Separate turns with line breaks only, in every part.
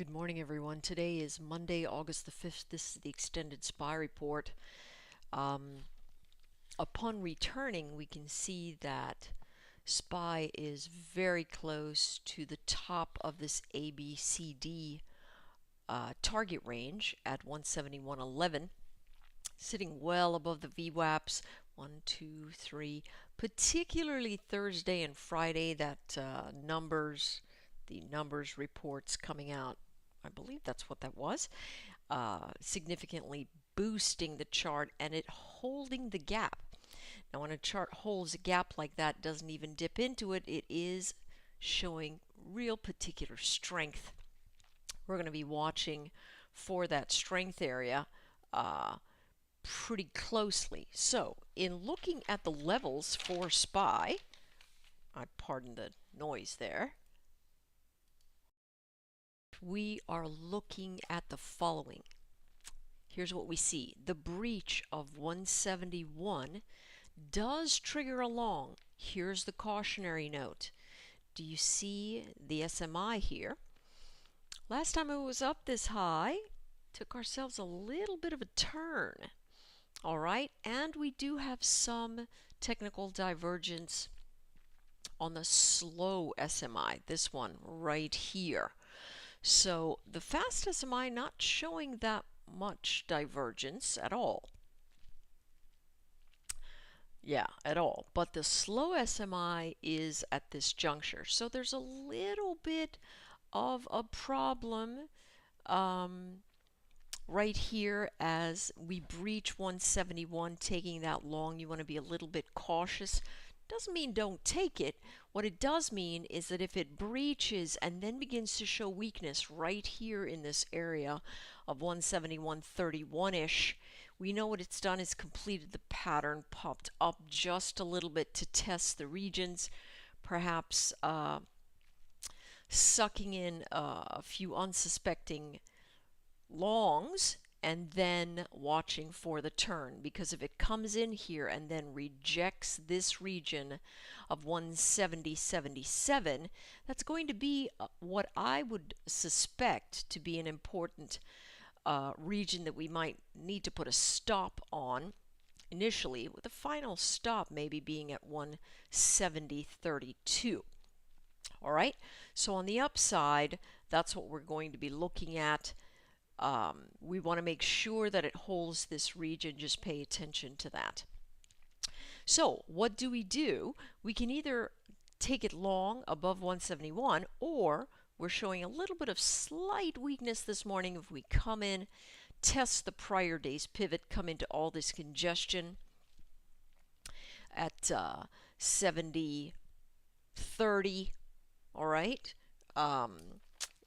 Good morning, everyone. Today is Monday, August the 5th. This is the extended SPY report. Upon returning, we can see that SPY is very close to the top of this ABCD target range at 171.11, sitting well above the VWAPs. 1, 2, 3. Particularly Thursday and Friday, that the numbers reports coming out, I believe that's what that was, significantly boosting the chart and it holding the gap. Now, when a chart holds a gap like that, doesn't even dip into it, it is showing real particular strength. We're going to be watching for that strength area pretty closely. So, in looking at the levels for SPY, I pardon the noise there, we are looking at the following. Here's what we see. The breach of 171 does trigger a long. Here's the cautionary note. Do you see the SMI here? Last time it was up this high, took ourselves a little bit of a turn. All right, and we do have some technical divergence on the slow SMI, this one right here. So the fast SMI not showing that much divergence at all. Yeah, at all. But the slow SMI is at this juncture. So there's a little bit of a problem right here as we breach 171, taking that long. You want to be a little bit cautious. Doesn't mean don't take it. What it does mean is that if it breaches and then begins to show weakness right here in this area of 171.31-ish, we know what it's done is completed the pattern, popped up just a little bit to test the regions, perhaps sucking in a few unsuspecting longs, and then watching for the turn, because if it comes in here and then rejects this region of 170.77, that's going to be what I would suspect to be an important region that we might need to put a stop on initially, with the final stop maybe being at 170.32. All right, so on the upside, that's what we're going to be looking at. We want to make sure that it holds this region. Just pay attention to that. So what do? We can either take it long above 171, or we're showing a little bit of slight weakness this morning if we come in, test the prior day's pivot, come into all this congestion at 70.30. All right.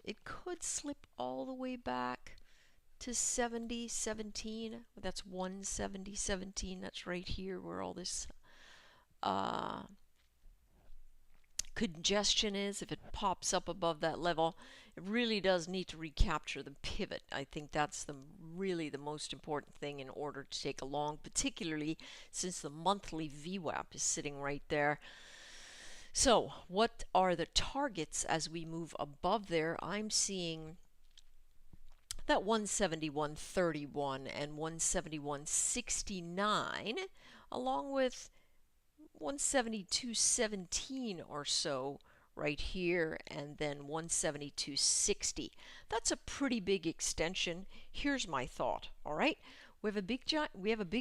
It could slip all the way back to 70.17. That's 170.17. That's right here where all this congestion is. If it pops up above that level, it really does need to recapture the pivot. I think that's really the most important thing in order to take a long, particularly since the monthly VWAP is sitting right there. So what are the targets as we move above there? I'm seeing that 171.31 and 171.69, along with 172.17 or so right here, and then 172.60. That's a pretty big extension. Here's my thought. All right, we have a big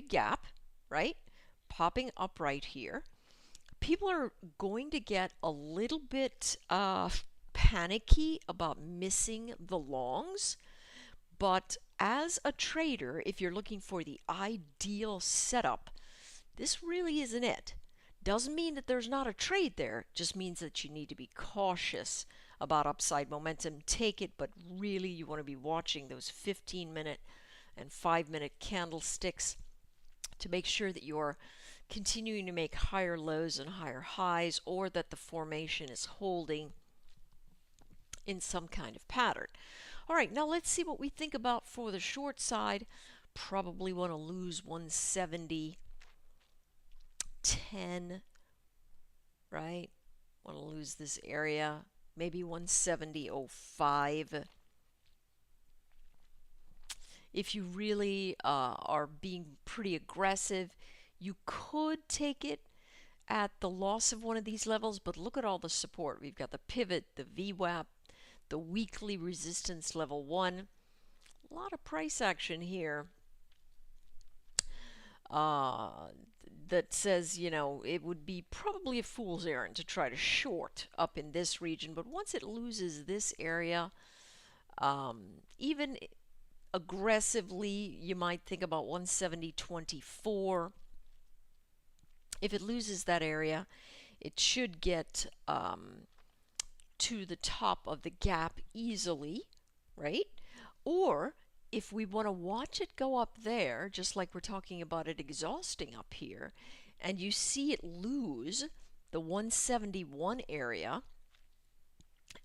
gap, right, popping up right here. People are going to get a little bit panicky about missing the longs. But as a trader, if you're looking for the ideal setup, this really isn't it. Doesn't mean that there's not a trade there, just means that you need to be cautious about upside momentum. Take it, but really you want to be watching those 15-minute and 5-minute candlesticks to make sure that you're continuing to make higher lows and higher highs, or that the formation is holding in some kind of pattern. All right, now let's see what we think about for the short side. Probably want to lose 170.10, right? Want to lose this area, maybe 170.05. if you really are being pretty aggressive, you could take it at the loss of one of these levels, but look at all the support. We've got the pivot, the VWAP, the weekly resistance level 1. A lot of price action here that says, you know, it would be probably a fool's errand to try to short up in this region. But once it loses this area, even aggressively, you might think about 170.24. If it loses that area, it should get to the top of the gap easily, right? Or if we want to watch it go up there, just like we're talking about it exhausting up here, and you see it lose the 171 area,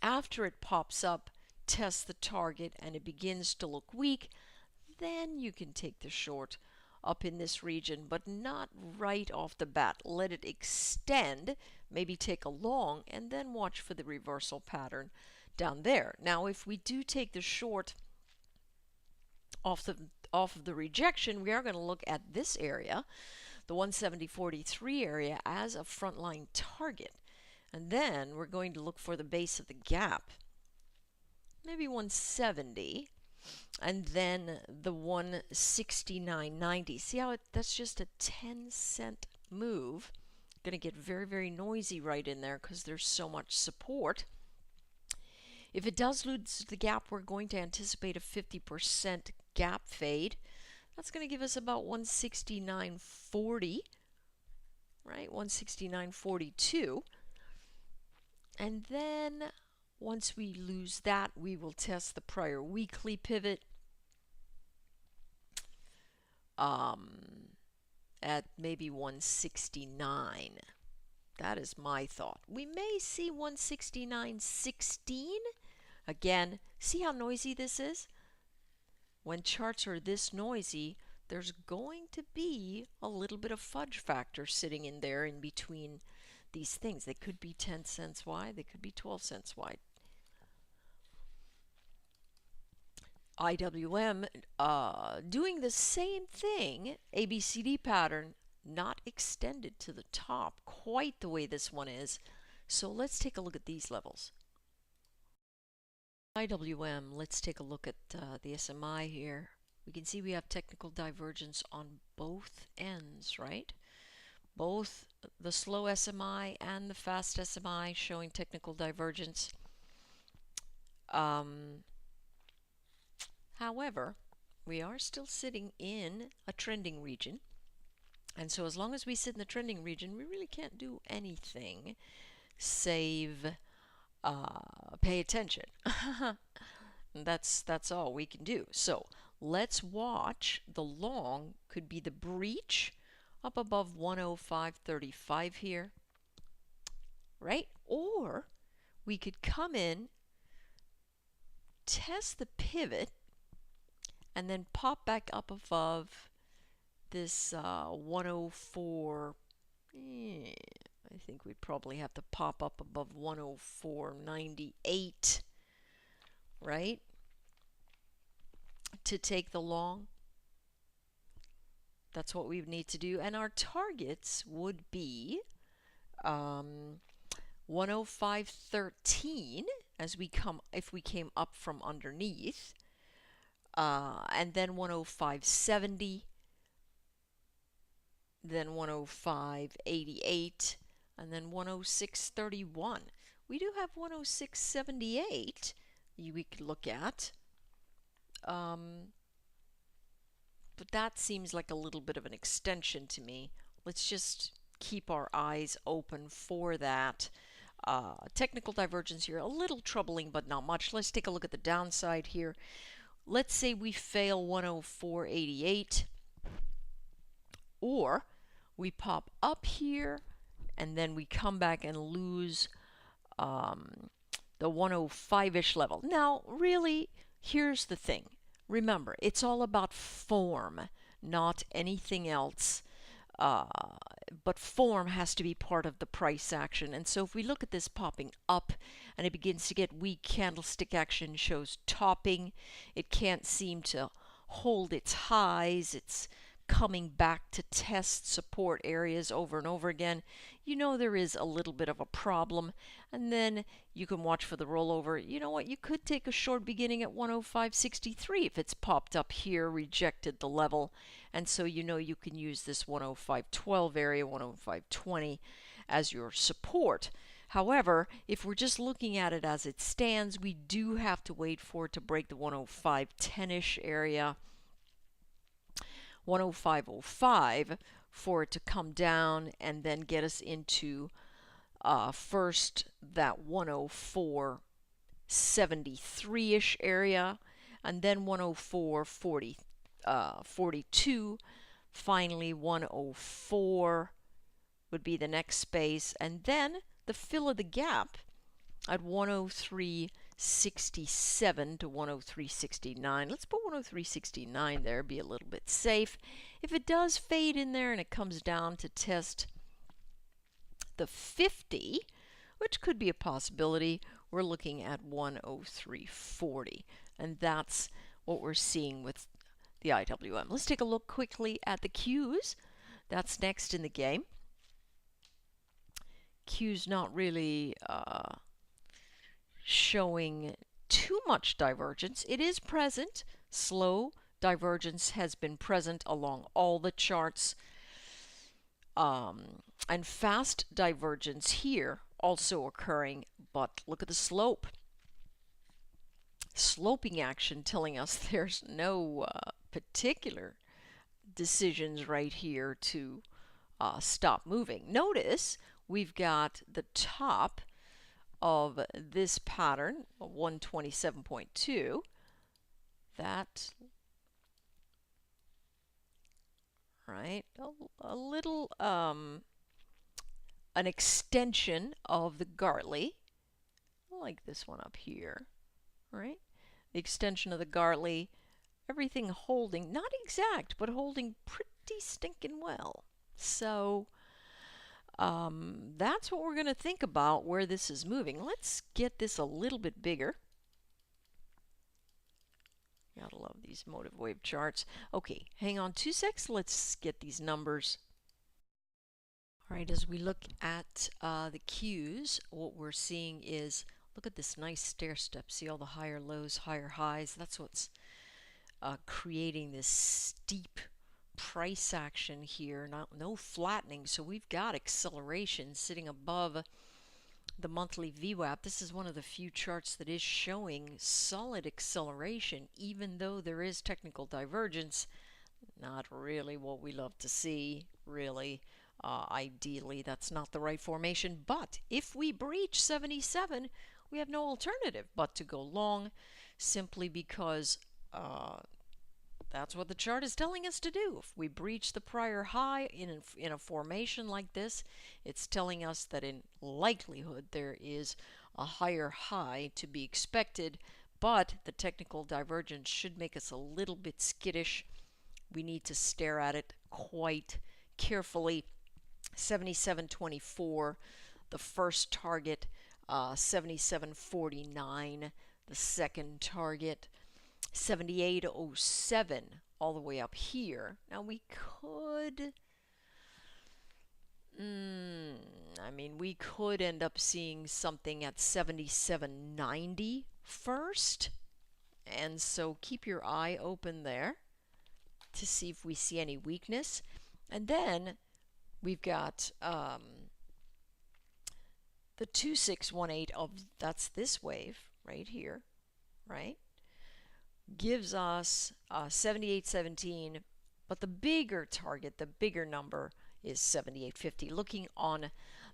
after it pops up, tests the target, and it begins to look weak, then you can take the short up in this region, but not right off the bat. Let it extend, maybe take a long, and then watch for the reversal pattern down there. Now, if we do take the short off of the rejection, we are going to look at this area, the 170.43 area, as a frontline target. And then we're going to look for the base of the gap, maybe 170, and then the 169.90. See how that's just a 10-cent move. Going to get very, very noisy right in there because there's so much support. If it does lose the gap, we're going to anticipate a 50% gap fade. That's going to give us about 169.40, right? 169.42. And then once we lose that, we will test the prior weekly pivot at maybe 169. That is my thought. We may see 169.16. Again, see how noisy this is? When charts are this noisy, there's going to be a little bit of fudge factor sitting in there in between these things. They could be 10 cents wide, they could be 12 cents wide. IWM doing the same thing, ABCD pattern, not extended to the top quite the way this one is. So let's take a look at these levels. IWM, let's take a look at the SMI here. We can see we have technical divergence on both ends, right? Both the slow SMI and the fast SMI showing technical divergence. However, we are still sitting in a trending region. And so as long as we sit in the trending region, we really can't do anything save pay attention. That's all we can do. So let's watch. The long could be the breach up above 105.35 here, right? Or we could come in, test the pivot, and then pop back up above this 104. I think we probably have to pop up above 104.98, right, to take the long. That's what we would need to do. And our targets would be 105.13 as we come, if we came up from underneath, and then 105.70, then 105.88, and then 106.31. We do have 106.78 we could look at, but that seems like a little bit of an extension to me. Let's just keep our eyes open for that. Technical divergence here, a little troubling, but not much. Let's take a look at the downside here. Let's say we fail 104.88, or we pop up here and then we come back and lose the 105-ish level. Now, really, here's the thing. Remember, it's all about form, not anything else. But form has to be part of the price action. And so if we look at this popping up and it begins to get weak, candlestick action shows topping. It can't seem to hold its highs. It's coming back to test support areas over and over again. You know there is a little bit of a problem. And then you can watch for the rollover. You know what? You could take a short beginning at 105.63 if it's popped up here, rejected the level. And so you know you can use this 105.12 area, 105.20 as your support. However, if we're just looking at it as it stands, we do have to wait for it to break the 105.10-ish area, 105.05, for it to come down and then get us into first that 104.73-ish area, and then 104.42. Finally, 104 would be the next space, and then the fill of the gap at 103.67 to 103.69. Let's put 103.69 there, be a little bit safe. If it does fade in there and it comes down to test the 50, which could be a possibility, we're looking at 103.40. And that's what we're seeing with the IWM. Let's take a look quickly at the Qs. That's next in the game. Q's not really showing too much divergence. It is present. Slow divergence has been present along all the charts. And fast divergence here also occurring, but look at the slope. Sloping action telling us there's no particular decisions right here to stop moving. Notice we've got the top of this pattern, 127.2. That, right, a little, an extension of the Gartley, like this one up here, right? The extension of the Gartley, everything holding, not exact, but holding pretty stinking well. So that's what we're going to think about where this is moving. Let's get this a little bit bigger. Gotta love these motive wave charts. Okay, hang on 2 secs. Let's get these numbers. All right, as we look at the Qs, what we're seeing is, look at this nice stair step. See all the higher lows, higher highs? That's what's creating this steep price action here. No flattening, so we've got acceleration sitting above the monthly VWAP. This is one of the few charts that is showing solid acceleration, even though there is technical divergence. Not really what we love to see, really. Ideally, that's not the right formation. But if we breach 77, we have no alternative but to go long, simply because that's what the chart is telling us to do. If we breach the prior high in a formation like this, it's telling us that in likelihood there is a higher high to be expected, but the technical divergence should make us a little bit skittish. We need to stare at it quite carefully. 77.24, the first target, 77.49, the second target, 78.07 all the way up here. Now we could, we could end up seeing something at 77.90 first, and so keep your eye open there to see if we see any weakness. And then we've got the 2618 of, that's this wave right here, right? Gives us 78.17, but the bigger target, the bigger number is 78.50. Looking on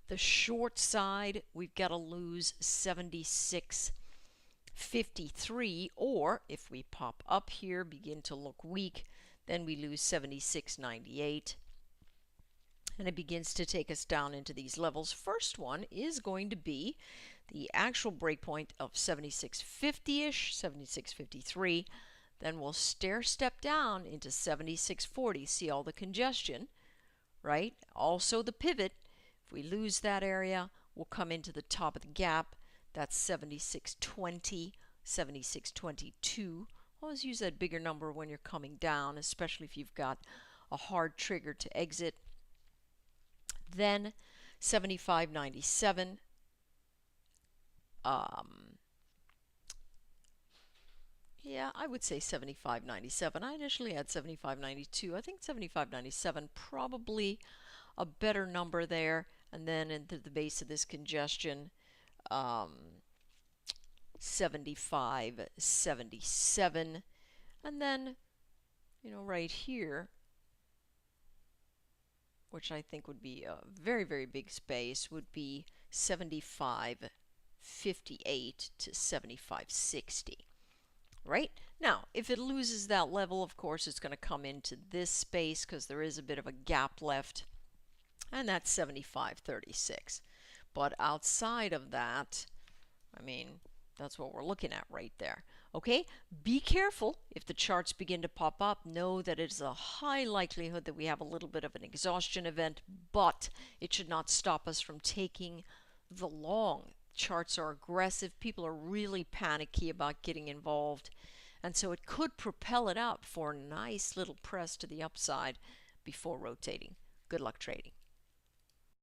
the short side, we've got to lose 76.53, or if we pop up here, begin to look weak, then we lose 76.98. And it begins to take us down into these levels. First one is going to be the actual breakpoint of 76.50-ish, 76.53. Then we'll stair step down into 76.40. See all the congestion, right? Also the pivot. If we lose that area, we'll come into the top of the gap. That's 76.20, 76.22. Always use that bigger number when you're coming down, especially if you've got a hard trigger to exit. Then 75.97. Yeah, I would say 75.97. I initially had 75.92. I think 75.97 probably a better number there. And then into the base of this congestion, 75.77. And then, right here, which I think would be a very, very big space, would be 75.58 to 75.60. Right? Now, if it loses that level, of course, it's going to come into this space because there is a bit of a gap left, and that's 75.36. But outside of that, I mean, that's what we're looking at right there. Okay, be careful if the charts begin to pop up. Know that it is a high likelihood that we have a little bit of an exhaustion event, but it should not stop us from taking the long. Charts are aggressive. People are really panicky about getting involved. And so it could propel it up for a nice little press to the upside before rotating. Good luck trading.